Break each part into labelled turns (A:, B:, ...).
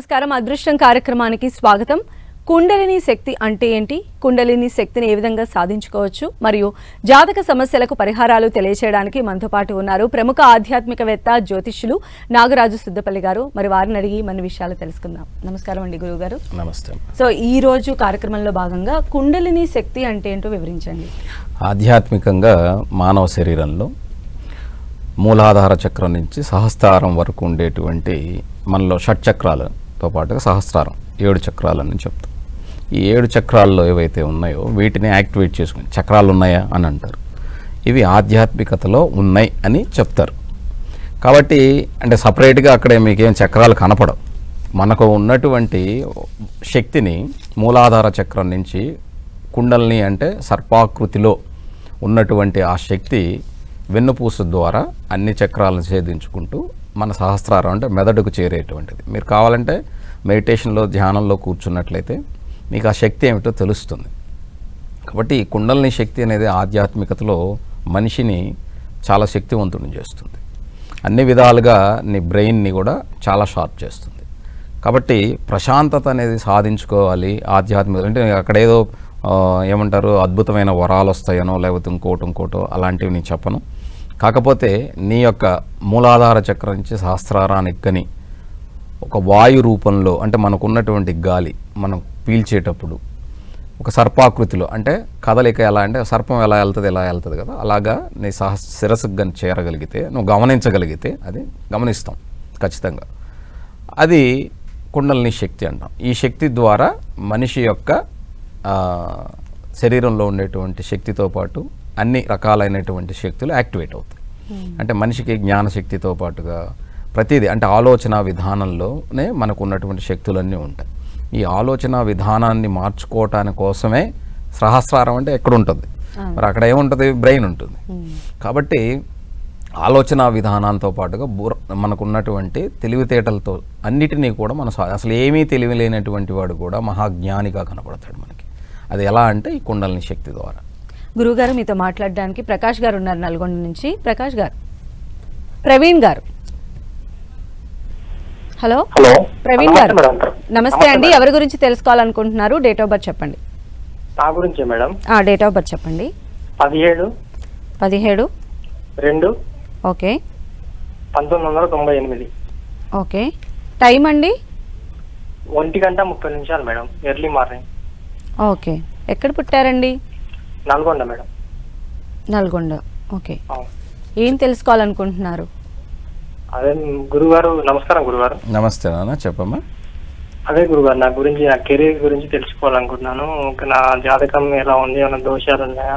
A: నమస్కారం అదృష్టం కార్యక్రమానికి స్వాగతం. కుండలిని శక్తి అంటే ఏంటి, కుండలిని శక్తిని ఏ విధంగా సాధించుకోవచ్చు మరియు జాతక సమస్యలకు పరిహారాలు తెలియజేయడానికి మనతో పాటు ఉన్నారు ప్రముఖ ఆధ్యాత్మికవేత్త జ్యోతిష్యులు నాగరాజు సుద్దపల్లి గారు. మరి వారిని అడిగి మన విషయాలు తెలుసుకుందాం. నమస్కారం అండి గురువు గారు.
B: నమస్తే.
A: సో ఈ రోజు కార్యక్రమంలో భాగంగా కుండలిని శక్తి అంటే ఏంటో వివరించండి.
B: ఆధ్యాత్మికంగా మానవ శరీరంలో మూలాధార చక్రం నుంచి సహస్రారం వరకు ఉండేటువంటి మనలో షట్చక్రాలతో పాటుగా సహస్రారం 7 చక్రాలని చెప్తాం. ఈ 7 చక్రాల్లో ఏవైతే ఉన్నాయో వీటిని యాక్టివేట్ చేసుకుని చక్రాలు ఉన్నాయా అని అంటారు. ఇవి ఆధ్యాత్మికతలో ఉన్నాయి అని చెప్తారు. కాబట్టి అంటే సపరేట్గా అక్కడే మీకేం చక్రాలు కనపడవు. మనకు ఉన్నటువంటి శక్తిని మూలాధార చక్రం నుంచి కుండల్ని అంటే సర్పాకృతిలో ఉన్నటువంటి ఆ శక్తి వెన్నుపూస ద్వారా అన్ని చక్రాలను ఛేదించుకుంటూ మన సహస్రారం అంటే మెదడుకు చేరేటువంటిది. మీరు కావాలంటే మెడిటేషన్లో ధ్యానంలో కూర్చున్నట్లయితే మీకు ఆ శక్తి ఏమిటో తెలుస్తుంది. కాబట్టి ఈ కుండలిని శక్తి అనేది ఆధ్యాత్మికతలో మనిషిని చాలా శక్తివంతుని చేస్తుంది. అన్ని విధాలుగా నీ బ్రెయిన్ని కూడా చాలా షార్ప్ చేస్తుంది. కాబట్టి ప్రశాంతత అనేది సాధించుకోవాలి ఆధ్యాత్మిక అంటే అక్కడ ఏదో ఏమంటారు అద్భుతమైన వరాలు వస్తాయనో లేకపోతే ఇంకోటో అలాంటివి నేను చెప్పను. కాకపోతే నీ యొక్క మూలాధార చక్రం నుంచి సహస్రారానికి కానీ ఒక వాయు రూపంలో అంటే మనకున్నటువంటి గాలి మనం పీల్చేటప్పుడు ఒక సర్పాకృతిలో అంటే కదలిక ఎలా అంటే సర్పం ఎలా వెళ్తుంది కదా అలాగా నీ శిరస్సుకు కానీ చేరగలిగితే నువ్వు గమనించగలిగితే అది గమనిస్తాం ఖచ్చితంగా. అది కుండలిని శక్తి అంటాం. ఈ శక్తి ద్వారా మనిషి యొక్క శరీరంలో ఉండేటువంటి శక్తితో పాటు అన్ని రకాలైనటువంటి శక్తులు యాక్టివేట్ అవుతాయి. అంటే మనిషికి జ్ఞానశక్తితో పాటుగా ప్రతిదీ అంటే ఆలోచన విధానంలోనే మనకు ఉన్నటువంటి శక్తులన్నీ ఉంటాయి. ఈ ఆలోచన విధానాన్ని మార్చుకోవటానికి కోసమే సహస్రారం అంటే ఎక్కడ ఉంటుంది, మరి అక్కడ ఏముంటుంది, బ్రెయిన్ ఉంటుంది. కాబట్టి ఆలోచన విధానంతో పాటుగా మనకున్నటువంటి తెలివితేటలతో అన్నిటినీ కూడా మనం అసలు ఏమీ తెలివి లేనటువంటి వాడు కూడా మహాజ్ఞానిగా కనపడతాడు మనకి. అది ఎలా అంటే ఈ కుండలిని శక్తి ద్వారా.
A: గురుగారు మీతో మాట్లాడడానికి ప్రకాష్ గారు ఉన్నారు నల్గొండ నుంచి. ప్రకాష్ గారు, ప్రవీణ్ గారు. హలో ప్రవీణ్ గారు, నమస్తే అండి. ఎవరి గురించి తెలుసుకోవాలనుకుంటున్నారు? డేట్ ఆఫ్ బర్త్ చెప్పండి.
C: నా గురించే మేడం.
A: డేట్ ఆఫ్ బర్త్ చెప్పండి.
C: 17/2
A: ఓకే
C: 1998.
A: ఓకే. టైం అండి?
C: 1:30 మేడం, ఎర్లీ మార్నింగ్.
A: ఓకే. ఎక్కడ పుట్టారండి?
C: నల్గొండ మేడం.
A: నల్గొండ. ఓకే. ఏం తెలుసుకోవాలనుకుంటున్నారు?
C: అదే గురుగారు, నమస్కారం గురుగారు.
B: నమస్తే నాన్న, చెప్పమ్మా.
C: అదే గురుగారు, నా గురించి నా కెరీర్ గురించి తెలుసుకోవాలనుకుంటున్నాను. నా జాతకం ఎలా ఉంది, ఏమైనా దోషాలు ఉన్నాయా?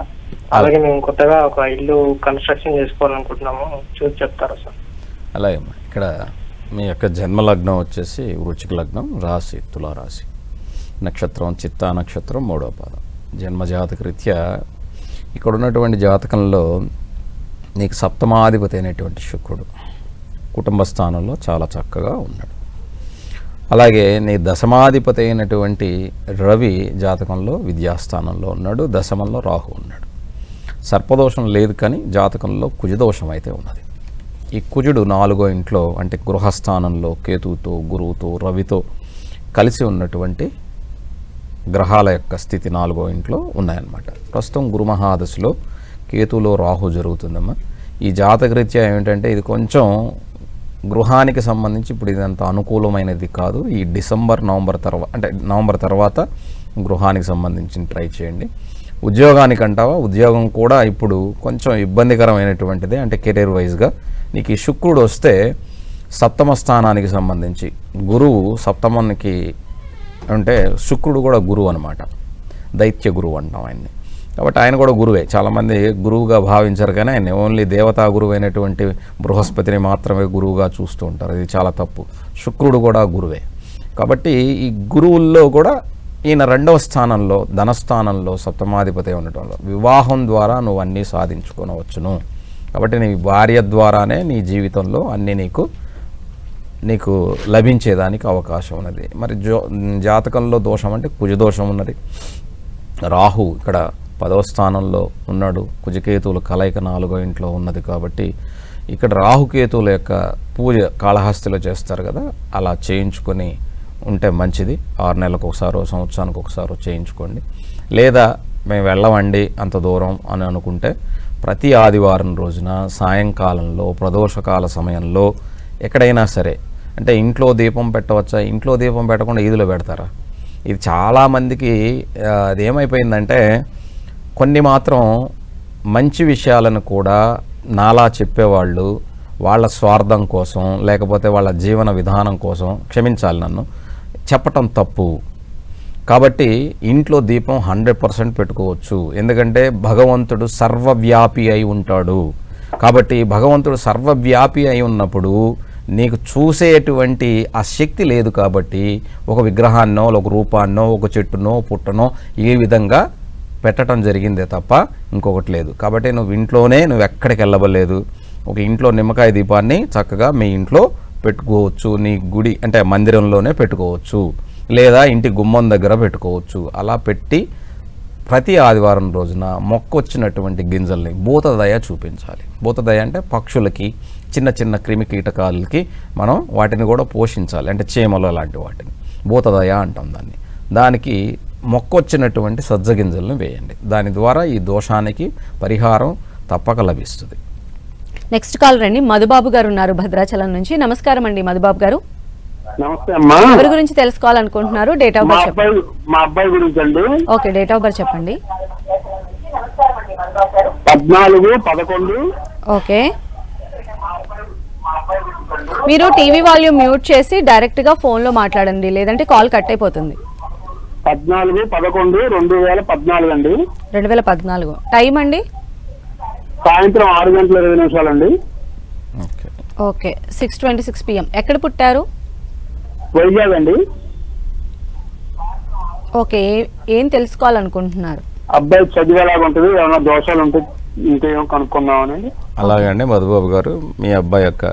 C: అలాగే మేము కొత్తగా ఒక ఇల్లు కన్స్ట్రక్షన్ చేసుకోవాలనుకుంటున్నాము, చూసి చెప్తారా సార్?
B: అలాగే ఇక్కడ మీ యొక్క జన్మ లగ్నం వచ్చేసి వృశ్చిక లగ్నం, రాశి తులారాశి, నక్షత్రం చిత్తా నక్షత్రం, 3వ పాదం. జన్మజాతక రీత్యా ఇక్కడ ఉన్నటువంటి జాతకంలో నీకు సప్తమాధిపతి అయినటువంటి శుక్రుడు కుటుంబ స్థానంలో చాలా చక్కగా ఉన్నాడు. అలాగే నీ దశమాధిపతి అయినటువంటి రవి జాతకంలో విద్యాస్థానంలో ఉన్నాడు. దశమంలో రాహు ఉన్నాడు. సర్పదోషం లేదు కానీ జాతకంలో కుజదోషం అయితే ఉన్నది. ఈ కుజుడు 4వ ఇంట్లో అంటే గృహస్థానంలో కేతువుతో గురువుతో రవితో కలిసి ఉన్నటువంటి గ్రహాల యొక్క స్థితి 4వ ఇంట్లో ఉన్నాయన్నమాట. ప్రస్తుతం గురుమహాదశలో కేతులో రాహు జరుగుతుందమ్మా. ఈ జాతకరీత్యా ఏమిటంటే ఇది కొంచెం గృహానికి సంబంధించి ఇప్పుడు ఇదంత అనుకూలమైనది కాదు. ఈ నవంబర్ తర్వాత గృహానికి సంబంధించి ట్రై చేయండి. ఉద్యోగానికి అంటావా, ఉద్యోగం కూడా ఇప్పుడు కొంచెం ఇబ్బందికరమైనటువంటిది. అంటే కెరీర్ వైజ్గా నీకు ఈ శుక్రుడు వస్తే సప్తమ స్థానానికి సంబంధించి గురువు సప్తమానికి అంటే శుక్రుడు కూడా గురువు అనమాట, దైత్య గురువు అంటాం ఆయన్ని. కాబట్టి ఆయన కూడా గురువే. చాలామంది గురువుగా భావించరు కానీ ఆయన ఓన్లీ దేవతా గురువు అయినటువంటి బృహస్పతిని మాత్రమే గురువుగా చూస్తూ ఉంటారు. ఇది చాలా తప్పు. శుక్రుడు కూడా గురువే. కాబట్టి ఈ గురువుల్లో కూడా ఈయన 2వ స్థానంలో ధనస్థానంలో సప్తమాధిపతి ఉండటంలో వివాహం ద్వారా నువ్వు అన్నీ సాధించుకోనవచ్చును. కాబట్టి నీ భార్య ద్వారానే నీ జీవితంలో అన్నీ నీకు లభించేదానికి అవకాశం ఉన్నది. మరి జాతకంలో దోషం అంటే కుజదోషం ఉన్నది. రాహు ఇక్కడ 10వ స్థానంలో ఉన్నాడు. కుజకేతువుల కలయిక 4వ ఇంట్లో ఉన్నది. కాబట్టి ఇక్కడ రాహుకేతువుల యొక్క పూజ కాళహస్తిలో చేస్తారు కదా, అలా చేయించుకొని ఉంటే మంచిది. 6 నెలలకు ఒకసారో సంవత్సరానికి ఒకసారో చేయించుకోండి. లేదా మేము వెళ్ళమండి అంత దూరం అని అనుకుంటే ప్రతి ఆదివారం రోజున సాయంకాలంలో ప్రదోషకాల సమయంలో ఎక్కడైనా సరే, అంటే ఇంట్లో దీపం పెట్టవచ్చా, ఇంట్లో దీపం పెట్టకుండా ఈదులో పెడతారా? ఇది చాలామందికి అది ఏమైపోయిందంటే కొన్ని మాత్రం మంచి విషయాలను కూడా నాలా చెప్పేవాళ్ళు వాళ్ళ స్వార్థం కోసం లేకపోతే వాళ్ళ జీవన విధానం కోసం, క్షమించాలి నన్ను, చెప్పటం తప్పు. కాబట్టి ఇంట్లో దీపం 100% పెట్టుకోవచ్చు. ఎందుకంటే భగవంతుడు సర్వవ్యాపి అయి ఉంటాడు. కాబట్టి భగవంతుడు సర్వవ్యాపి అయి ఉన్నప్పుడు నీకు చూసేటువంటి ఆ శక్తి లేదు. కాబట్టి ఒక విగ్రహాన్నో ఒక రూపాన్నో ఒక చెట్టునో పుట్టనో ఈ విధంగా పెట్టడం జరిగిందే తప్ప ఇంకొకటి లేదు. కాబట్టి నువ్వు ఇంట్లోనే, నువ్వు ఎక్కడికి వెళ్ళబలేదు. ఒక ఇంట్లో నిమ్మకాయ దీపాన్ని చక్కగా మీ ఇంట్లో పెట్టుకోవచ్చు. నీ గుడి అంటే మందిరంలోనే పెట్టుకోవచ్చు, లేదా ఇంటి గుమ్మం దగ్గర పెట్టుకోవచ్చు. అలా పెట్టి ప్రతి ఆదివారం రోజున మొక్కొచ్చినటువంటి గింజల్ని భూతదయ చూపించాలి. భూతదయ అంటే పక్షులకి, చిన్న చిన్న క్రిమి కీటకాలకి మనం వాటిని కూడా పోషించాలి. అంటే చీమలు లాంటి వాటిని భూతదయ అంటాం దాన్ని. దానికి మొక్కొచ్చినటువంటి సజ్జ గింజలను వేయండి. దాని ద్వారా ఈ దోషానికి పరిహారం తప్పక లభిస్తుంది.
A: నెక్స్ట్ కాల్ రండి. మధుబాబు గారు ఉన్నారు భద్రాచలం నుంచి. నమస్కారం అండి మధుబాబు గారు.
D: నమస్తే అమ్మా.
A: ఎవరి గురించి తెలుసుకోవాలనుకుంటున్నారు? డేట్ ఆఫ్ బర్త్ చెప్పండి.
D: మా అబ్బాయి గురించి అండి.
A: ఓకే, డేట్ ఆఫ్ బర్త్ చెప్పండి.
D: 14/11.
A: ఓకే, మీరు టీవీ వాల్యూమ్ మ్యూట్ చేసి డైరెక్ట్ గా ఫోన్ లో మాట్లాడండి, లేదంటే కాల్ కట్ అయిపోతుంది.
D: 14/11/2014 అండి.
A: 2014. టైం అండి?
D: సాయంత్రం 6:20 అండి.
A: Okay, 6:26 PM. ఎక్కడ పుట్టారు?
D: వైజాగ్ అండి.
A: ఓకే, ఏం తెలుసుకోవాలనుకుంటున్నారు?
D: అబ్బాయి చదివేలాగా ఉంటుంది, ఏమైనా దోషాలు ఉంటే ఇంకేమో కనుక్కుందామని.
B: అలాగండి మధుబాబు గారు, మీ అబ్బాయి యొక్క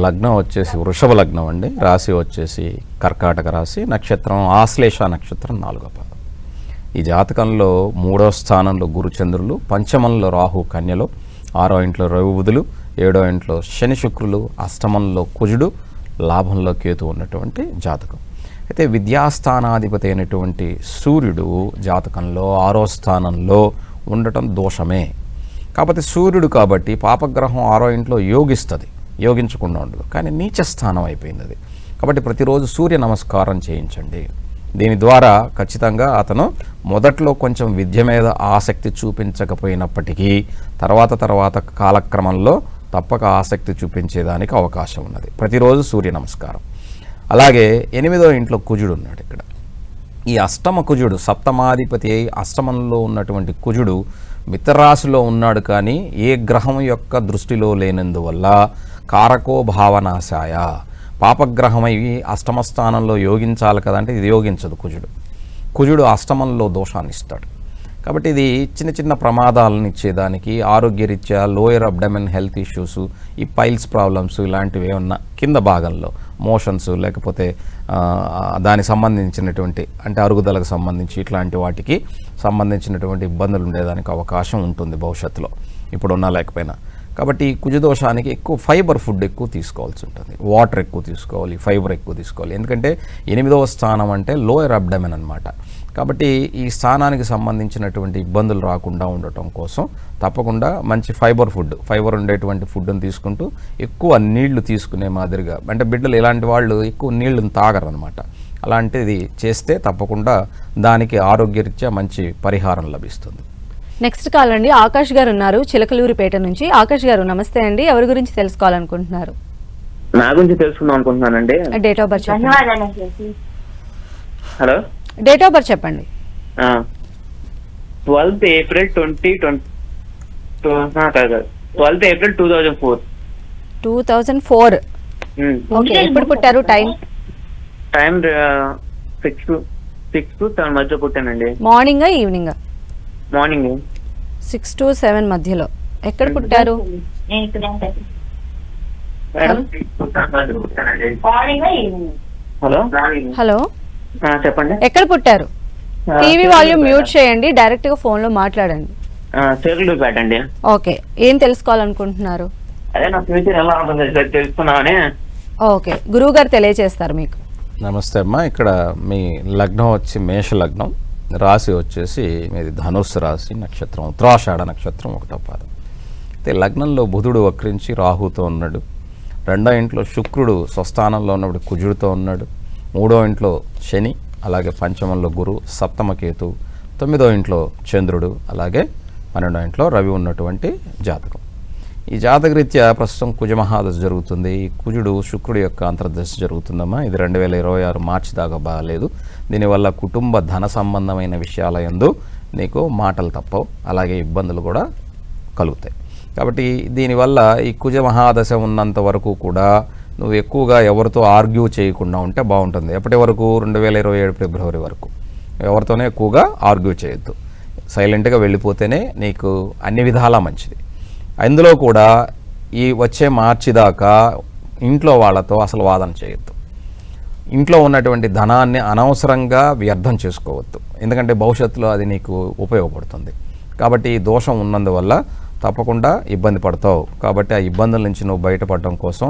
B: లగ్నం వచ్చేసి వృషభ లగ్నం అండి. రాశి వచ్చేసి కర్కాటక రాశి, నక్షత్రం ఆశ్లేష నక్షత్రం 4వ పాదం. ఈ జాతకంలో 3వ స్థానంలో గురుచంద్రులు, పంచమంలో రాహు కన్యలో, 6వ ఇంట్లో రవి బుధులు, 7వ ఇంట్లో శని శుక్రులు, అష్టమంలో కుజుడు, లాభంలో కేతు ఉన్నటువంటి జాతకం. అయితే విద్యాస్థానాధిపతి అయినటువంటి సూర్యుడు జాతకంలో 6వ స్థానంలో ఉండటం దోషమే. కాకపోతే సూర్యుడు కాబట్టి పాపగ్రహం 6వ ఇంట్లో యోగిస్తుంది, యోగించకుండా ఉండదు, కానీ నీచ స్థానం అయిపోయింది అది. కాబట్టి ప్రతిరోజు సూర్య నమస్కారం చేయించండి. దీని ద్వారా ఖచ్చితంగా అతను మొదట్లో కొంచెం విద్య మీద ఆసక్తి చూపించకపోయినప్పటికీ తర్వాత కాలక్రమంలో తప్పక ఆసక్తి చూపించేదానికి అవకాశం ఉన్నది. ప్రతిరోజు సూర్య నమస్కారం. అలాగే 8వ ఇంట్లో కుజుడు ఉన్నాడు. ఇక్కడ ఈ అష్టమ కుజుడు, సప్తమాధిపతి అయి అష్టమంలో ఉన్నటువంటి కుజుడు మిత్రరాశిలో ఉన్నాడు, కానీ ఏ గ్రహం యొక్క దృష్టిలో లేనందువల్ల కారకో భావనాశాయ, పాపగ్రహమై అష్టమ స్థానంలో యోగించాలి కదంటే ఇది యోగించదు. కుజుడు అష్టమంలో దోషాన్ని ఇస్తాడు. కాబట్టి ఇది చిన్న చిన్న ప్రమాదాలను ఇచ్చేదానికి, ఆరోగ్యరీత్యా లోయర్ అబ్డమెన్ హెల్త్ ఇష్యూస్, ఈ పైల్స్ ప్రాబ్లమ్స్ ఇలాంటివి ఏమన్నా కింద భాగంలో మోషన్స్ లేకపోతే దానికి సంబంధించినటువంటి అంటే అరుగుదలకు సంబంధించి ఇట్లాంటి వాటికి సంబంధించినటువంటి ఇబ్బందులు ఉండేదానికి అవకాశం ఉంటుంది భవిష్యత్తులో, ఇప్పుడున్నా లేకపోయినా. కాబట్టి ఈ కుజదోషానికి ఎక్కువ ఫైబర్ ఫుడ్ ఎక్కువ తీసుకోవాల్సి ఉంటుంది, వాటర్ ఎక్కువ తీసుకోవాలి, ఫైబర్ ఎక్కువ తీసుకోవాలి. ఎందుకంటే 8వ స్థానం అంటే లోయర్ అబ్డమెన్ అన్నమాట. కాబట్టి ఈ స్థానానికి సంబంధించినటువంటి ఇబ్బందులు రాకుండా ఉండటం కోసం తప్పకుండా మంచి ఫైబర్ ఉండేటువంటి ఫుడ్ని తీసుకుంటూ ఎక్కువ నీళ్లు తీసుకునే మాదిరిగా, అంటే బిడ్డలు ఇలాంటి వాళ్ళు ఎక్కువ నీళ్లను తాగరు అనమాట. అలాంటిది చేస్తే తప్పకుండా దానికి ఆరోగ్యరీత్యా మంచి పరిహారం లభిస్తుంది.
A: నెక్స్ట్ కాల్ అండి. ఆకాష్ గారు ఉన్నారు చిలకలూరిపేట నుంచి. ఆకాష్ గారు నమస్తే అండి. ఎవరి గురించి తెలుసుకోవాలనుకుంటున్నారు?
E: నా గురించి తెలుసుకుందాం అనుకుంటున్నానండి.
A: డేట్ ఆఫ్ బర్త్ చెప్పండి.
E: హలో,
A: డేట్ ఆఫ్ బర్త్ చెప్పండి.
E: 12th April 2004.
A: 2004. ఓకే, ఎప్పుడు పుట్టారు? టైం
E: 6 to 7 మధ్య పుట్టానండి.
A: Morning evening?
E: మార్నింగ్
A: 6 to 7 మధ్యలో. ఎక్కడ పుట్టారు? హలో,
E: చెప్పండి.
A: ఎక్కడ పుట్టారు? టీవీ వాల్యూమ్ మ్యూట్ చేయండి, డైరెక్ట్ గా ఫోన్ లో మాట్లాడండి.
E: చిలకలూరిపేట అండి.
A: ఓకే, ఏం తెలుసుకోవాలనుకుంటున్నారు?
E: అదే నా ఫ్యూచర్ ఎలా ఉంటుంది తెలుసుకున్నామని.
A: ఓకే, గురువు గారు తెలియజేస్తారు మీకు.
B: నమస్తే అమ్మా. ఇక్కడ మీ లగ్నం వచ్చి మేష లగ్నం, రాశి వచ్చేసి మీది ధనుస్సు రాశి, నక్షత్రం ఉత్తరాషాఢ నక్షత్రం 1వ పాదం. అయితే లగ్నంలో బుధుడు వక్రించి రాహుతో ఉన్నాడు, 2వ ఇంట్లో శుక్రుడు స్వస్థానంలో ఉన్నప్పుడు కుజుడితో ఉన్నాడు, 3వ ఇంట్లో శని, అలాగే 5మంలో గురు, 7మ కేతు, 9వ ఇంట్లో చంద్రుడు, అలాగే 12వ ఇంట్లో రవి ఉన్నటువంటి జాతకం. ఈ జాతకరీత్యా ప్రస్తుతం కుజమహాదశ జరుగుతుంది. ఈ కుజుడు శుక్రుడి యొక్క అంతర్దశ జరుగుతుందమ్మా. ఇది 2026 మార్చి దాకా బాగాలేదు. దీనివల్ల కుటుంబ ధన సంబంధమైన విషయాల యందు నీకు మాటలు తప్పవు, అలాగే ఇబ్బందులు కూడా కలుగుతాయి. కాబట్టి దీనివల్ల ఈ కుజమహాదశ ఉన్నంత వరకు కూడా నువ్వు ఎక్కువగా ఎవరితో ఆర్గ్యూ చేయకుండా ఉంటే బాగుంటుంది. ఎప్పటి వరకు? 2027 ఫిబ్రవరి వరకు ఎవరితోనే ఎక్కువగా ఆర్గ్యూ చేయొద్దు. సైలెంట్గా వెళ్ళిపోతేనే నీకు అన్ని విధాలా మంచిది. అందులో కూడా ఈ వచ్చే మార్చి దాకా ఇంట్లో వాళ్ళతో అసలు వాదన చేయొద్దు. ఇంట్లో ఉన్నటువంటి ధనాన్ని అనవసరంగా వ్యర్థం చేసుకోవద్దు, ఎందుకంటే భవిష్యత్తులో అది నీకు ఉపయోగపడుతుంది. కాబట్టి ఈ దోషం ఉన్నందువల్ల తప్పకుండా ఇబ్బంది పడతావు. కాబట్టి ఆ ఇబ్బందుల నుంచి నువ్వు బయటపడడం కోసం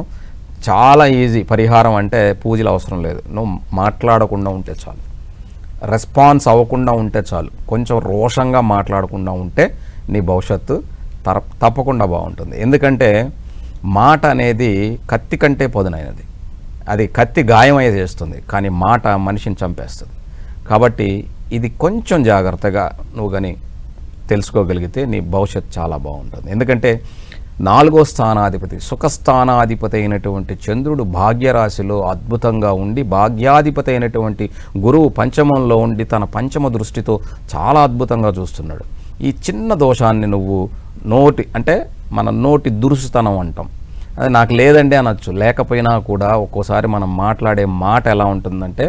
B: చాలా ఈజీ పరిహారం అంటే పూజలు అవసరం లేదు. నువ్వు మాట్లాడకుండా ఉంటే చాలు, రెస్పాన్స్ అవ్వకుండా ఉంటే చాలు, కొంచెం రోషంగా మాట్లాడకుండా ఉంటే నీ భవిష్యత్తు తప్పకుండా బాగుంటుంది. ఎందుకంటే మాట అనేది కత్తి కంటే పదునైనది. అది కత్తి గాయమయ్యే చేస్తుంది, కానీ మాట మనిషిని చంపేస్తుంది. కాబట్టి ఇది కొంచెం జాగ్రత్తగా నువ్వు కానీ తెలుసుకోగలిగితే నీ భవిష్యత్తు చాలా బాగుంటుంది. ఎందుకంటే 4వ స్థానాధిపతి, సుఖస్థానాధిపతి అయినటువంటి చంద్రుడు భాగ్యరాశిలో అద్భుతంగా ఉండి, భాగ్యాధిపతి అయినటువంటి గురువు 5మంలో ఉండి తన 5మ దృష్టితో చాలా అద్భుతంగా చూస్తున్నాడు. ఈ చిన్న దోషాన్ని నువ్వు అంటే మన నోటి దురుసుతనం అంటాం, అది నాకు లేదండి అనొచ్చు. లేకపోయినా కూడా ఒక్కోసారి మనం మాట్లాడే మాట ఎలా ఉంటుందంటే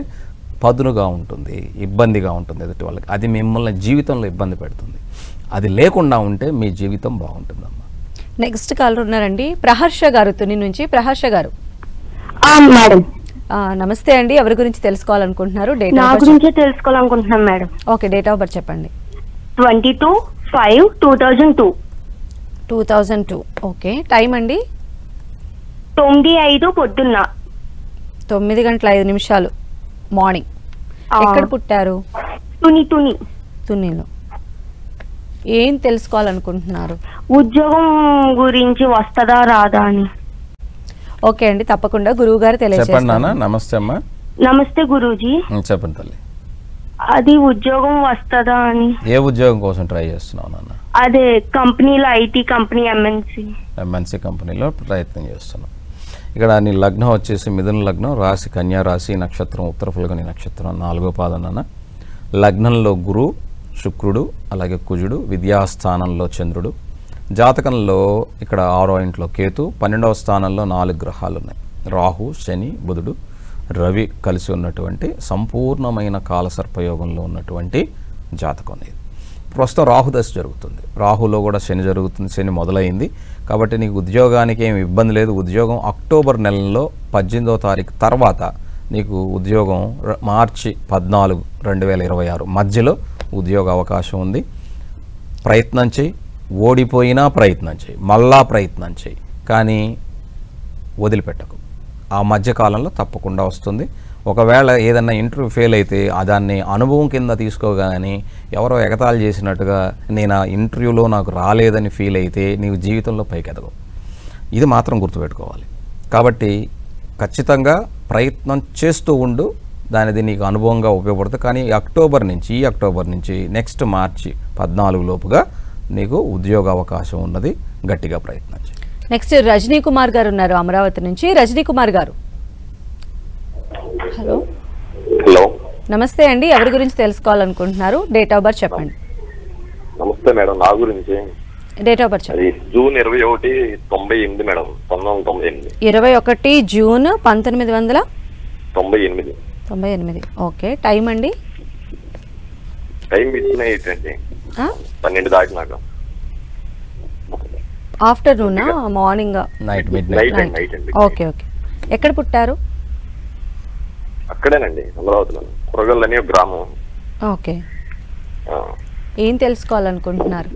B: పదునుగా ఉంటుంది, ఇబ్బందిగా ఉంటుంది ఎదుటి వాళ్ళకి. అది మిమ్మల్ని జీవితంలో ఇబ్బంది పెడుతుంది. అది లేకుండా ఉంటే మీ జీవితం బాగుంటుందమ్మా.
A: నెక్స్ట్ కాలర్ ఉన్నారండి, ప్రహర్ష గారు, తుని నుంచి. ప్రహర్ష గారు
F: మేడం
A: నమస్తే అండి. ఎవరి గురించి తెలుసుకోవాలనుకుంటున్నారు?
F: నా గురించి తెలుసుకోవాలనుకుంటున్నాం madam.
A: Okay, date of birth చెప్పండి.
F: 22/5/2002.
A: 2002. ఓకే, టైం అండి?
F: 9:05 పొద్దున్న.
A: 9:05 మార్నింగ్. ఎక్కడ పుట్టారు? తునిలో. ఏం తెలుసుకోవాలనుకుంటున్నారు?
F: ఉద్యోగం గురించి వస్తుందా రాదా అని.
A: ఓకే అండి, తప్పకుండా గురువు గారు తెలియజేస్తారు.
B: నమస్తే అమ్మా.
F: నమస్తే గురూజీ.
B: చెప్పండి తల్లి.
F: అది ఉద్యోగం వస్తుందా అని.
B: ఏ ఉద్యోగం కోసం ట్రై చేస్తున్నావు నాన్న?
F: అదే కంపెనీలో, ఐటీ కంపెనీ, ఎంఎన్సీ
B: కంపెనీలో ప్రయత్నం చేస్తున్నావు. ఇక్కడ నీ లగ్నం వచ్చేసి మిథున లగ్నం, రాశి కన్యా రాశి, నక్షత్రం ఉత్తర ఫల్గుని నక్షత్రం, 4వ పాదం నాన్న. లగ్నంలో గురు, శుక్రుడు, అలాగే కుజుడు, విద్యాస్థానంలో చంద్రుడు, జాతకంలో ఇక్కడ 6వ ఇంట్లో కేతు, 12వ స్థానంలో 4 గ్రహాలు ఉన్నాయి. రాహు, శని, బుధుడు, రవి కలిసి ఉన్నటువంటి సంపూర్ణమైన కాలసర్పయోగంలో ఉన్నటువంటి జాతకం ఇది. ప్రస్తుతం రాహుదశ జరుగుతుంది, రాహులో కూడా శని జరుగుతుంది, శని మొదలైంది. కాబట్టి నీకు ఉద్యోగానికి ఏమి ఇబ్బంది లేదు. ఉద్యోగం అక్టోబర్ నెలలో 18వ తారీఖు తర్వాత నీకు ఉద్యోగం మార్చి 14, 2026 మధ్యలో ఉద్యోగ అవకాశం ఉంది. ప్రయత్నం చేయి, ఓడిపోయినా ప్రయత్నం చేయి, మళ్ళా ప్రయత్నం చేయి, కానీ వదిలిపెట్టకు. ఆ మధ్యకాలంలో తప్పకుండా వస్తుంది. ఒకవేళ ఏదన్నా ఇంటర్వ్యూ ఫెయిల్ అయితే దాన్ని అనుభవం కింద తీసుకోగానే ఎవరో ఎగతాళి చేసినట్టుగా నేను ఆ ఇంటర్వ్యూలో నాకు రాలేదని ఫీల్ అయితే నీవు జీవితంలో పైకెదగవు. ఇది మాత్రం గుర్తుపెట్టుకోవాలి. కాబట్టి ఖచ్చితంగా ప్రయత్నం చేస్తూ ఉండు, దానిది నీకు అనుభవంగా ఉపయోగపడుతుంది. కానీ ఈ అక్టోబర్ నుంచి నెక్స్ట్ మార్చి 14 లోపుగా నీకు ఉద్యోగ అవకాశం ఉన్నది. గట్టిగా ప్రయత్నం చేయి.
A: నెక్స్ట్ రజనీ కుమార్ గారు ఉన్నారు, అమరావతి నుంచి. రజనీ కుమార్ గారు హలో. నమస్తే అండి. ఎవరి గురించి తెలుసుకోవాలనుకుంటున్నారు? డేట్ ఆఫ్ బర్త్ చెప్పండి.
G: నమస్తే మేడం. నా గురించి
A: డేట్ ఆఫ్ బర్త్ చెప్పండి.
G: June 21, 98 madam. 1998.
A: 21 June 1998. Okay, time అండి?
G: టైం మిడ్-నైట్ అండి, 12 దాటినాక.
A: ఆఫ్టర్నూనా, మార్నింగ్?
B: నైట్
G: అండి.
A: Okay okay. ఎక్కడ పుట్టారు?
G: అక్కడేనండి, అమరావతిలో, కురగల్ అనే గ్రామం.
A: ఓకే, ఏం తెలుసుకోవాలనుకుంటున్నారు?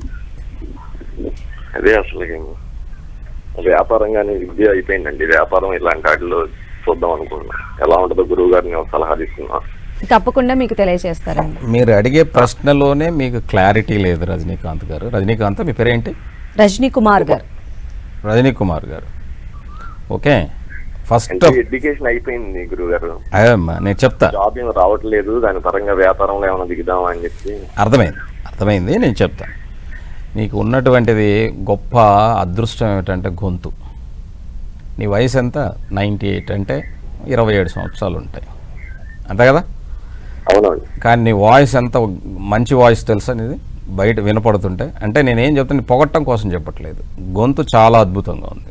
G: అదే అసలు వ్యాపారం కానీ విద్య అయిపోయిందండి. వ్యాపారం ఇలాంటి వాటిలో చూద్దాం అనుకుంటున్నాను. ఎలా ఉంటుందో గురువు గారిని ఒక సలహా తీసుకున్నా.
A: తప్పకుండా మీకు తెలియజేస్తారండి.
B: మీరు అడిగే ప్రశ్నలోనే మీకు క్లారిటీ లేదు రజనీకాంత్ గారు. రజనీకాంత్ మీ పేరేంటి?
A: రజనీ కుమార్ గారు.
B: రజనీ కుమార్ గారు. ఓకే, ఫస్ట్
G: ఎడ్యుకేషన్ అయిపోయింది గురువు గారు.
B: అదేమ్మా నేను చెప్తా.
G: జాబ్ ఏమి రావట్లేదు, దాని పరంగా వ్యాపారంలో ఏమైనా దిగుదామా అని చెప్పి.
B: అర్థమైంది నేను చెప్తా. నీకు ఉన్నటువంటిది గొప్ప అదృష్టం ఏమిటంటే గొంతు. నీ వయసు ఎంత? 98 అంటే 27 సంవత్సరాలు ఉంటాయి, అంతే కదా?
G: అవునండి.
B: కానీ నీ వాయిస్ ఎంత మంచి వాయిస్ తెలుసా నీది, బయట వినపడుతుంటే. అంటే నేనేం చెప్తాను, పొగట్టం కోసం చెప్పట్లేదు. గొంతు చాలా అద్భుతంగా ఉంది.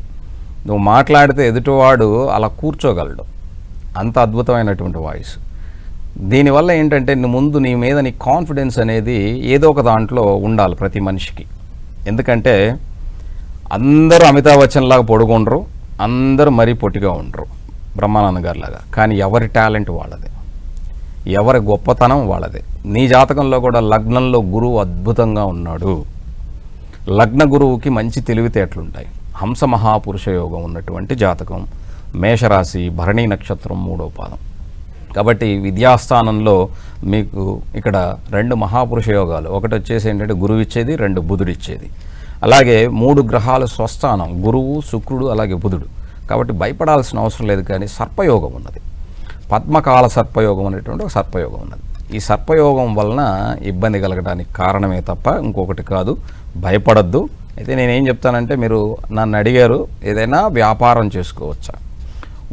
B: నువ్వు మాట్లాడితే ఎదుటివాడు అలా కూర్చోగలడు, అంత అద్భుతమైనటువంటి వాయిస్. దీనివల్ల ఏంటంటే ముందు నీ మీద నీ కాన్ఫిడెన్స్ అనేది ఏదో ఒక దాంట్లో ఉండాలి ప్రతి మనిషికి. ఎందుకంటే అందరూ అమితాబ్ బచ్చన్ లాగా పొడుగుండరు, అందరూ మరీ పొట్టిగా ఉండరు బ్రహ్మానంద గారి లాగా. కానీ ఎవరి టాలెంట్ వాళ్ళదే, ఎవరి గొప్పతనం వాళ్ళదే. నీ జాతకంలో కూడా లగ్నంలో గురువు అద్భుతంగా ఉన్నాడు. లగ్న గురువుకి మంచి తెలివితేటలుంటాయి. హంస మహాపురుష యోగం ఉన్నటువంటి జాతకం, మేషరాశి, భరణీ నక్షత్రం, 3వ పాదం. కాబట్టి విద్యాస్థానంలో మీకు ఇక్కడ 2 మహాపురుష యోగాలు. ఒకటి వచ్చేసి ఏంటంటే గురువు ఇచ్చేది, 2 బుధుడు ఇచ్చేది. అలాగే 3 గ్రహాలు స్వస్థానం, గురువు, శుక్రుడు, అలాగే బుధుడు. కాబట్టి భయపడాల్సిన అవసరం లేదు. కానీ సర్పయోగం ఉన్నది, పద్మకాల సర్పయోగం అనేటువంటి ఒక సర్పయోగం ఉన్నది. ఈ సర్పయోగం వలన ఇబ్బంది కలగడానికి కారణమే తప్ప ఇంకొకటి కాదు. భయపడద్దు. అయితే నేనేం చెప్తానంటే, మీరు నన్ను అడిగారు ఏదైనా వ్యాపారం చేసుకోవచ్చా,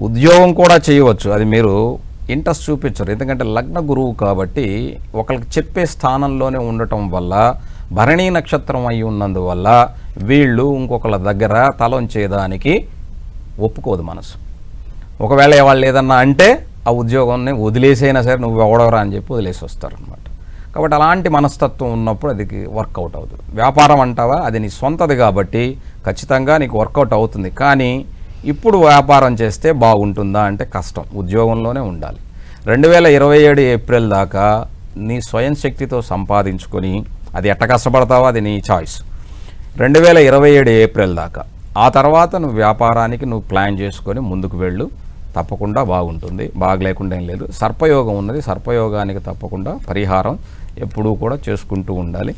B: ఉద్యోగం కూడా చేయవచ్చు. అది మీరు ఇంట్రెస్ట్ చూపించరు, ఎందుకంటే లగ్న గురువు కాబట్టి ఒకరికి చెప్పే స్థానంలోనే ఉండటం వల్ల, భరణీ నక్షత్రం అయి ఉన్నందువల్ల వీళ్ళు ఇంకొకళ్ళ దగ్గర తలొంచేదానికి ఒప్పుకోదు మనసు. ఒకవేళ వాళ్ళు ఏదన్నా అంటే ఆ ఉద్యోగాన్ని వదిలేసైనా సరే నువ్వు ఎవడవరా అని చెప్పి వదిలేసి వస్తారనమాట. కాబట్టి అలాంటి మనస్తత్వం ఉన్నప్పుడు అది వర్కౌట్ అవుతుంది. వ్యాపారం అంటావా, అది నీ సొంతది కాబట్టి ఖచ్చితంగా నీకు వర్కౌట్ అవుతుంది. కానీ ఇప్పుడు వ్యాపారం చేస్తే బాగుంటుందా అంటే కష్టం, ఉద్యోగంలోనే ఉండాలి. 2027 ఏప్రిల్ దాకా నీ స్వయం శక్తితో సంపాదించుకొని, అది ఎట్ట కష్టపడతావో అది నీ చాయిస్. 2027 ఏప్రిల్ దాకా. ఆ తర్వాత నువ్వు వ్యాపారానికి నువ్వు ప్లాన్ చేసుకొని ముందుకు వెళ్ళు, తప్పకుండా బాగుంటుంది. బాగలేకుండా ఏం లేదు. సర్పయోగం ఉన్నది, సర్పయోగానికి తప్పకుండా పరిహారం ఎప్పుడూ కూడా చేసుకుంటూ ఉండాలి.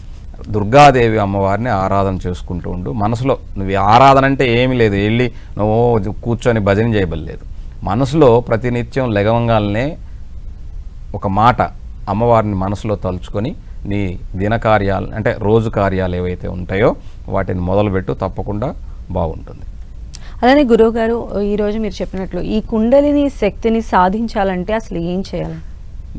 B: దుర్గాదేవి అమ్మవారిని ఆరాధన చేసుకుంటూ ఉండు. మనసులో నువ్వు ఆరాధన అంటే ఏమీ లేదు, వెళ్ళి నువ్వు కూర్చొని భజన చేయబడలేదు. మనసులో ప్రతినిత్యం లెగవంగానే ఒక మాట అమ్మవారిని మనసులో తలుచుకొని నీ దినకార్యాలు అంటే రోజు కార్యాలు ఏవైతే ఉంటాయో వాటిని మొదలుపెట్టు, తప్పకుండా బాగుంటుంది.
A: అలానే గురువుగారు, ఈరోజు మీరు చెప్పినట్లు ఈ కుండలిని శక్తిని సాధించాలంటే అసలు ఏం చేయాలి?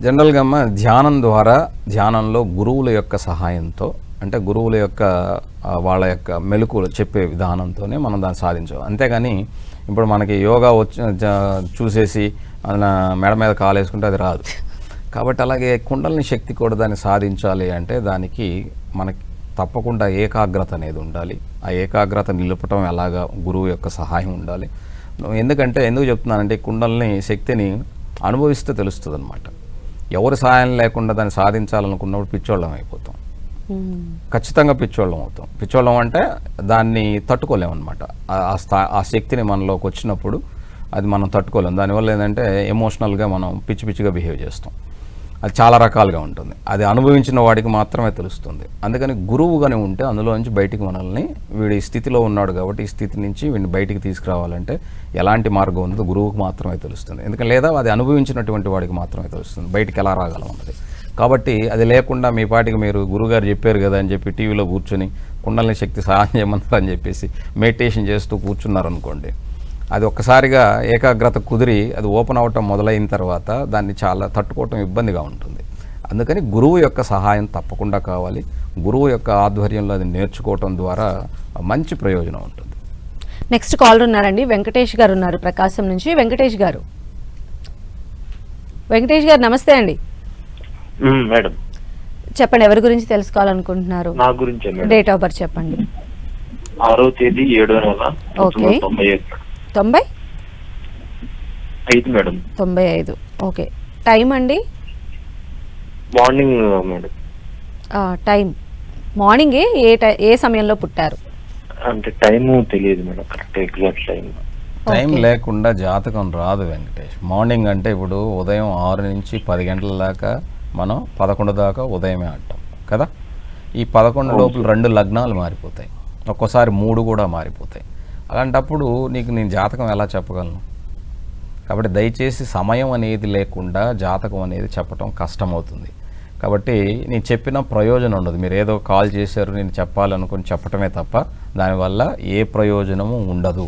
B: జనరల్గా అమ్మ ధ్యానం ద్వారా, ధ్యానంలో గురువుల యొక్క సహాయంతో, అంటే గురువుల యొక్క వాళ్ళ యొక్క మెలకువలు చెప్పే విధానంతోనే మనం దాన్ని సాధించాలి. అంతేగాని ఇప్పుడు మనకి యోగా చూసేసి మెడ మీద కాలేసుకుంటే అది రాదు. కాబట్టి అలాగే కుండలిని శక్తి కూడా దాన్ని సాధించాలి అంటే దానికి మనకి తప్పకుండా ఏకాగ్రత అనేది ఉండాలి. ఆ ఏకాగ్రత నిలపటం ఎలాగా, గురువు యొక్క సహాయం ఉండాలి. ఎందుకు చెప్తున్నానంటే కుండలిని శక్తిని అనుభవిస్తే తెలుస్తుంది అనమాట. ఎవరి సహాయం లేకుండా దాన్ని సాధించాలనుకున్నప్పుడు పిచ్చోళ్ళం అయిపోతాం, ఖచ్చితంగా పిచ్చోళ్ళం అవుతాం. పిచ్చోళ్ళం అంటే దాన్ని తట్టుకోలేమన్నమాట. ఆ శక్తిని మనలోకి వచ్చినప్పుడు అది మనం తట్టుకోలేము. దానివల్ల ఏంటంటే ఎమోషనల్గా మనం పిచ్చిగా బిహేవ్ చేస్తాం. అది చాలా రకాలుగా ఉంటుంది. అది అనుభవించిన వాడికి మాత్రమే తెలుస్తుంది. అందుకని గురువుగానే ఉంటే అందులో నుంచి బయటికి మనల్ని, వీడి స్థితిలో ఉన్నాడు కాబట్టి ఈ స్థితి నుంచి వీడిని బయటికి తీసుకురావాలంటే ఎలాంటి మార్గం ఉన్నదో గురువుకు మాత్రమే తెలుస్తుంది. ఎందుకంటే లేదా అది అనుభవించినటువంటి వాడికి మాత్రమే తెలుస్తుంది బయటికి ఎలా రాగలం అన్నది. కాబట్టి అది లేకుండా మీ పాటికి మీరు గురువుగారు చెప్పారు కదా అని చెప్పి టీవీలో కూర్చొని కుండలిని శక్తి సహాయం చేయమన్నారు అని చెప్పేసి మెడిటేషన్ చేస్తూ కూర్చున్నారనుకోండి, అది ఒక్కసారిగా ఏకాగ్రత కుదిరి అది ఓపెన్ అవటం మొదలైన తర్వాత దాన్ని చాలా తట్టుకోవటం ఇబ్బందిగా ఉంటుంది. అందుకని గురువు యొక్క సహాయం తప్పకుండా కావాలి. గురువు యొక్క ఆధ్వర్యంలో అది నేర్చుకోవటం ద్వారా మంచి ప్రయోజనం ఉంటుంది.
A: నెక్స్ట్ కాలర్ ఉన్నారండి, వెంకటేష్ గారు ఉన్నారు ప్రకాశం నుంచి. వెంకటేష్ గారు నమస్తే అండి.
H: మేడం
A: చెప్పండి, ఎవరి గురించి తెలుసుకోవాలనుకుంటున్నారు?
H: నా గురించి.
A: డేట్ ఆఫ్ బర్త్ చెప్పండి.
H: 6వ తేదీ 7వ నెల 95 మేడం.
A: 95. ఓకే. టైం అండి?
H: Morning madam.
A: టైం మార్నింగ్ ఏ సమయంలో పుట్టారు?
H: అంటే టైము తెలియదు madam, correct exact time.
B: Time లేకుండా జాతకం రాదు వెంకటేష్. మార్నింగ్ అంటే ఇప్పుడు ఉదయం 6 నుంచి 10 గంటల దాకా మనం 11 దాకా ఉదయమే అంటాం కదా. ఈ 11 లోపల 2 లగ్నాలు మారిపోతాయి, ఒక్కోసారి 3 కూడా మారిపోతాయి. అలాంటప్పుడు నీకు నేను జాతకం ఎలా చెప్పగలను? కాబట్టి దయచేసి సమయం అనేది లేకుండా జాతకం అనేది చెప్పటం కష్టమవుతుంది. కాబట్టి నేను చెప్పిన ప్రయోజనం ఉండదు. మీరు ఏదో కాల్ చేశారు, నేను చెప్పాలనుకుని చెప్పటమే తప్ప దానివల్ల ఏ ప్రయోజనము ఉండదు.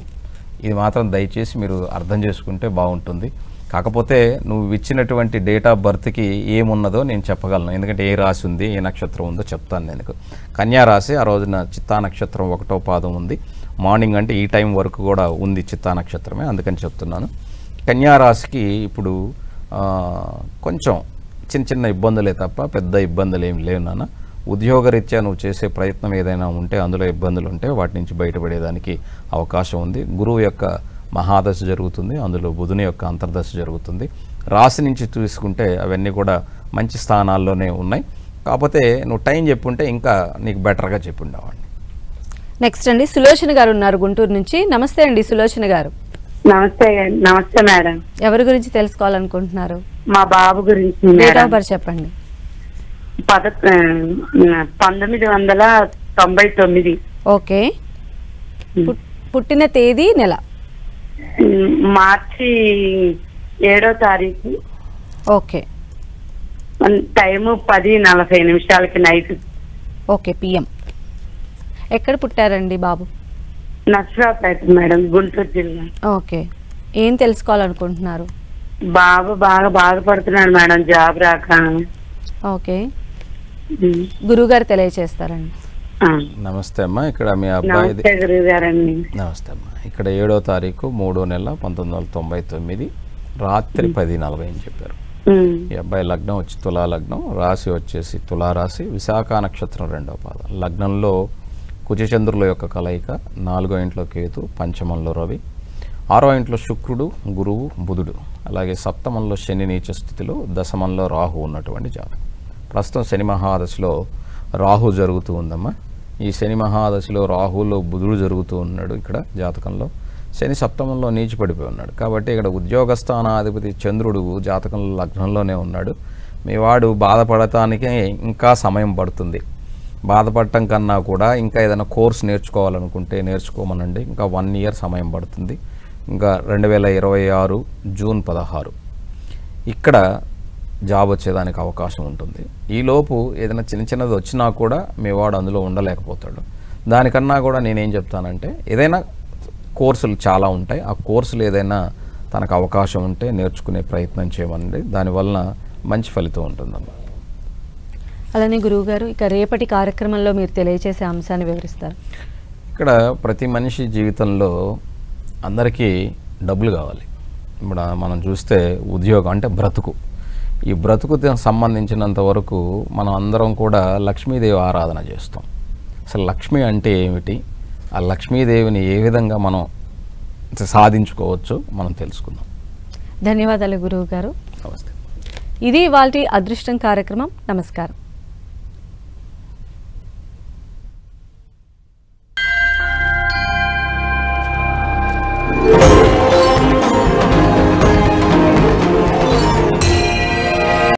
B: ఇది మాత్రం దయచేసి మీరు అర్థం చేసుకుంటే బాగుంటుంది. కాకపోతే నువ్వు ఇచ్చినటువంటి డేట్ ఆఫ్ బర్త్కి ఏమున్నదో నేను చెప్పగలను, ఎందుకంటే ఏ రాశి ఉంది, ఏ నక్షత్రం ఉందో చెప్తాను. నేను కన్యా రాశి, ఆ రోజున చిత్తా నక్షత్రం 1వ పాదం ఉంది. మార్నింగ్ అంటే ఈ టైం వరకు కూడా ఉంది చిత్తా నక్షత్రమే, అందుకని చెప్తున్నాను. కన్యా రాశికి ఇప్పుడు కొంచెం చిన్న చిన్న ఇబ్బందులే తప్ప పెద్ద ఇబ్బందులు ఏమి లేవు నాన్న. ఉద్యోగరీత్యా నువ్వు చేసే ప్రయత్నం ఏదైనా ఉంటే అందులో ఇబ్బందులు ఉంటే వాటి నుంచి బయటపడేదానికి అవకాశం ఉంది. గురువు యొక్క మహాదశ జరుగుతుంది, అందులో బుధుని యొక్క అంతర్దశ జరుగుతుంది. రాశి నుంచి తీసుకుంటే అవన్నీ కూడా మంచి స్థానాల్లోనే ఉన్నాయి. కాకపోతే నువ్వు టైం చెప్పుంటే ఇంకా నీకు బెటర్గా చెప్పుండేవాడిని.
A: నెక్స్ట్ అండి సులోచన గారు ఉన్నారు గుంటూరు నుంచి. నమస్తే అండి సులోచన గారు.
F: నమస్తే మేడం.
A: ఎవరి గురించి తెలుసుకోవాలనుకుంటున్నారు?
F: మా బాబు గురించి
A: డేట్ ఆఫ్ బర్త్ చెప్పండి.
F: 1999.
A: ఓకే. పుట్టిన తేదీ నెల?
F: మార్చి 7వ తారీఖు.
A: Okay.
F: Time 10:40 night.
A: Okay, PM. ఎక్కడ పుట్టారండి బాబు?
F: నర్సరావుపేట మేడం, గుంటూరు జిల్లా.
A: ఓకే. ఏం తెలుసుకోవాలనుకుంటున్నారు?
F: బాబు బాగా బాధపడుతున్నాడు మేడం, జాబ్ రాక.
A: ఓకే, గురువు గారు తెలియచేస్తారండి.
B: నమస్తే అమ్మా. ఇక్కడ మీ అబ్బాయి నమస్తే అమ్మా. ఇక్కడ 7వ తారీఖు 3వ నెల 1999 రాత్రి 10:40 అని చెప్పారు. ఈ అబ్బాయి లగ్నం వచ్చి తులా లగ్నం, రాశి వచ్చేసి తులారాశి, విశాఖ నక్షత్రం 2వ పాదం. లగ్నంలో కుజచంద్రుల యొక్క కలయిక, 4వ ఇంట్లో కేతు, పంచమంలో రవి, 6వ ఇంట్లో శుక్రుడు, గురువు, బుధుడు, అలాగే సప్తమంలో శని నీచ స్థితిలో, దశమంలో రాహు ఉన్నటువంటి జాతకం. ప్రస్తుతం శని మహాదశలో రాహు జరుగుతూ ఉందమ్మా. ఈ శని మహాదశలో రాహులో బుధుడు జరుగుతూ ఉన్నాడు. ఇక్కడ జాతకంలో శని సప్తమంలో నీచిపడిపోయి ఉన్నాడు. కాబట్టి ఇక్కడ ఉద్యోగస్థానాధిపతి చంద్రుడు జాతకంలో లగ్నంలోనే ఉన్నాడు. మీ వాడు బాధపడటానికి ఇంకా సమయం పడుతుంది. బాధపడటం కన్నా కూడా ఇంకా ఏదైనా కోర్స్ నేర్చుకోవాలనుకుంటే నేర్చుకోమనండి. ఇంకా 1 ఇయర్ సమయం పడుతుంది. ఇంకా 2026 జూన్ 16 ఇక్కడ జాబ్ వచ్చేదానికి అవకాశం ఉంటుంది. ఈలోపు ఏదైనా చిన్న చిన్నది వచ్చినా కూడా మీ వాడు అందులో ఉండలేకపోతాడు. దానికన్నా కూడా నేనేం చెప్తానంటే ఏదైనా కోర్సులు చాలా ఉంటాయి, ఆ కోర్సులు ఏదైనా తనకు అవకాశం ఉంటే నేర్చుకునే ప్రయత్నం చేయమనండి. దానివల్ల మంచి ఫలితం ఉంటుందమ్మా.
A: అలానే గురువుగారు, ఇక రేపటి కార్యక్రమంలో మీరు తెలియచేసే అంశాన్ని వివరిస్తారు.
B: ఇక్కడ ప్రతి మనిషి జీవితంలో అందరికీ డబ్బులు కావాలి. ఇప్పుడు మనం చూస్తే ఉద్యోగం అంటే బ్రతుకు. ఈ బ్రతుకు సంబంధించినంత వరకు మనం అందరం కూడా లక్ష్మీదేవి ఆరాధన చేస్తాం. అసలు లక్ష్మి అంటే ఏమిటి, ఆ లక్ష్మీదేవిని ఏ విధంగా మనం సాధించుకోవచ్చో మనం తెలుసుకుందాం.
A: ధన్యవాదాలు గురువు గారు.
B: నమస్తే.
A: ఇది ఇవాల్టి అదృష్టం కార్యక్రమం. నమస్కారం.